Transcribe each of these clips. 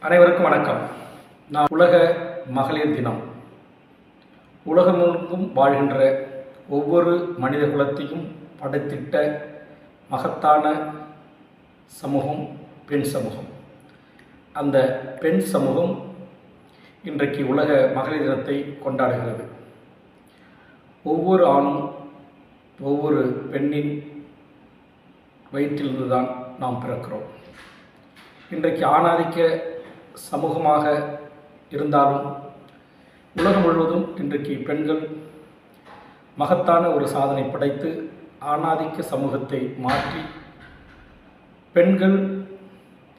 அனைவருக்கும் வணக்கம். நான் உலக மகளிர் தினம். உலகம் முழுவதும் வாழ்கின்ற ஒவ்வொரு மனித குலத்தையும் படைத்திட்ட மகத்தான சமூகம் பெண் சமூகம். அந்த பெண் சமூகம் இன்றைக்கு உலக மகளிர் தினத்தை கொண்டாடுகிறது. ஒவ்வொரு ஆணும் ஒவ்வொரு பெண்ணின் வயிற்றிலிருந்து தான் நாம் பிறக்கிறோம். இன்றைக்கு ஆணாதிக்க சமூகமாக இருந்தாலும் உலகம் முழுவதும் இன்றைக்கு பெண்கள் மகத்தான ஒரு சாதனை படைத்து ஆணாதிக்க சமூகத்தை மாற்றி பெண்கள்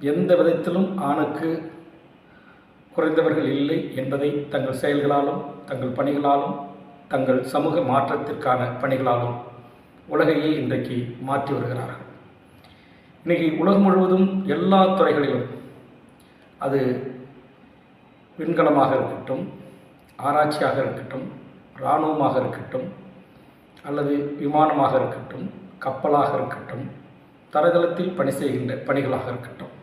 எந்த விதத்திலும் ஆணுக்கு குறைந்தவர்கள் இல்லை என்பதை தங்கள் செயல்களாலும் தங்கள் பணிகளாலும் தங்கள் சமூக மாற்றத்திற்கான பணிகளாலும் உலகையே இன்றைக்கு மாற்றி வருகிறார்கள். இன்றைக்கி உலகம் முழுவதும் எல்லா துறைகளிலும், அது விண்கலமாக இருக்கட்டும், ஆராய்ச்சியாக இருக்கட்டும், இராணுவமாக இருக்கட்டும், அல்லது விமானமாக இருக்கட்டும், கப்பலாக இருக்கட்டும், தரைதளத்தில் பணி செய்கின்ற பணிகளாக இருக்கட்டும்,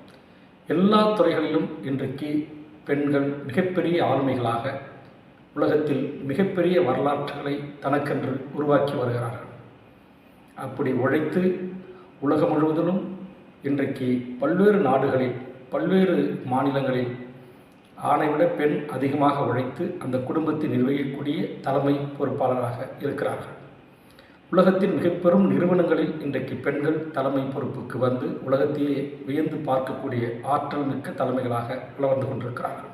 எல்லா துறைகளிலும் இன்றைக்கு பெண்கள் மிகப்பெரிய ஆளுமைகளாக உலகத்தில் மிகப்பெரிய வரலாற்றுகளை தனக்கென்று உருவாக்கி வருகிறார்கள். அப்படி உழைத்து உலகம் முழுவதிலும் இன்றைக்கு பல்வேறு நாடுகளில் பல்வேறு மாநிலங்களில் ஆணை விட பெண் அதிகமாக உழைத்து அந்த குடும்பத்தை நிர்வகிக்கக்கூடிய தலைமை பொறுப்பாளராக இருக்கிறார்கள். உலகத்தின் மிக பெரும் நிறுவனங்களில் இன்றைக்கு பெண்கள் தலைமை பொறுப்புக்கு வந்து உலகத்தையே வியந்து பார்க்கக்கூடிய ஆற்றல் மிக்க தலைமைகளாக வளர்ந்து கொண்டிருக்கிறார்கள்.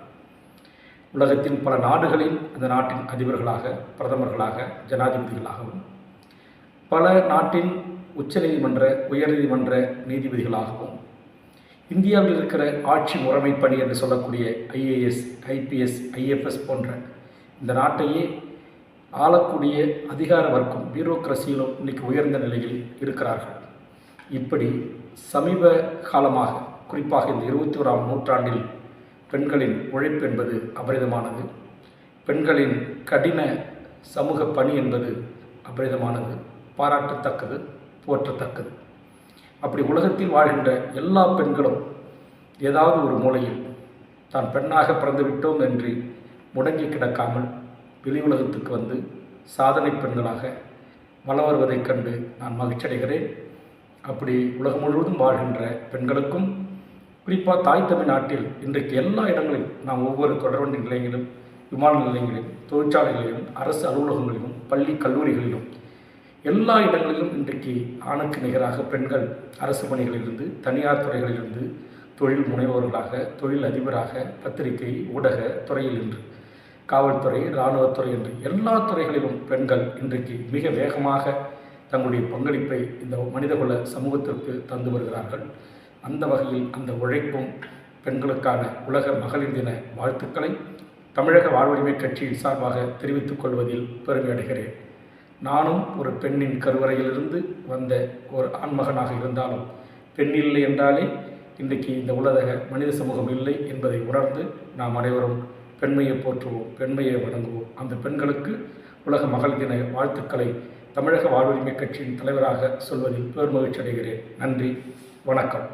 உலகத்தின் பல நாடுகளில் அந்த நாட்டின் அதிபர்களாக, பிரதமர்களாக, ஜனாதிபதிகளாகவும், பல நாட்டின் உச்சநீதிமன்ற உயர்நீதிமன்ற நீதிபதிகளாகவும், இந்தியாவில் இருக்கிற ஆட்சி முறைமைப்பணி என்று சொல்லக்கூடிய ஐஏஎஸ், ஐபிஎஸ், ஐஎஃப்எஸ் போன்ற இந்த நாட்டையே ஆளக்கூடிய அதிகார வர்க்கம் பியூரோக்ரசியிலும் இன்றைக்கு உயர்ந்த நிலையில் இருக்கிறார்கள். இப்படி சமீப காலமாக, குறிப்பாக இந்த 21ஆம் நூற்றாண்டில் பெண்களின் உழைப்பு என்பது அபரிதமானது. பெண்களின் கடின சமூக பணி என்பது அபரிதமானது, பாராட்டத்தக்கது, போற்றத்தக்கது. அப்படி உலகத்தில் வாழ்கின்ற எல்லா பெண்களும் ஏதாவது ஒரு மூலையில் தான் பெண்ணாக பிறந்துவிட்டோம் என்று முடங்கி கிடக்காமல் வெளி உலகத்துக்கு வந்து சாதனை பெண்களாக வலம் வருவதைக் கண்டு நான் மகிழ்ச்சியடைகிறேன். அப்படி உலகம் முழுவதும் வாழ்கின்ற பெண்களுக்கும், குறிப்பாக தாய் தமிழ்நாட்டில் இன்றைக்கு எல்லா இடங்களிலும் நாம் ஒவ்வொரு தொடர்வண்டி நிலையங்களிலும், விமான நிலையங்களிலும், தொழிற்சாலைகளிலும், அரசு அலுவலகங்களிலும், பள்ளி கல்லூரிகளிலும், எல்லா இடங்களிலும் இன்றைக்கு ஆணுக்கு நிகராக பெண்கள் அரசு பணிகளிலிருந்து, தனியார் துறைகளிலிருந்து, தொழில் முனைவோர்களாக, தொழில் அதிபராக, பத்திரிகை ஊடக துறையில் இன்று காவல்துறை, இராணுவத்துறை என்று எல்லா துறைகளிலும் பெண்கள் இன்றைக்கு மிக வேகமாக தங்களுடைய பங்களிப்பை இந்த மனிதகுல சமூகத்திற்கு தந்து வருகிறார்கள். அந்த வகையில் அந்த உழைப்பும் பெண்களுக்கான உலக மகளிர் தின வாழ்த்துக்களை தமிழக வாழ்வுரிமை கட்சியின் சார்பாக தெரிவித்துக் கொள்வதில் பெருமை அடைகிறேன். நானும் ஒரு பெண்ணின் கருவறையிலிருந்து வந்த ஒரு ஆண்மகனாக இருந்தாலும், பெண் இல்லை என்றாலே இன்றைக்கு இந்த உலக மனித சமூகம் இல்லை என்பதை உணர்ந்து நாம் அனைவரும் பெண்மையை போற்றுவோம், பெண்மையை வணங்குவோம். அந்த பெண்களுக்கு உலக மகளிர் தின வாழ்த்துக்களை தமிழக வாழ்வுரிமை கட்சியின் தலைவராக சொல்வதில் பெருமகிழ்ச்சி அடைகிறேன். நன்றி, வணக்கம்.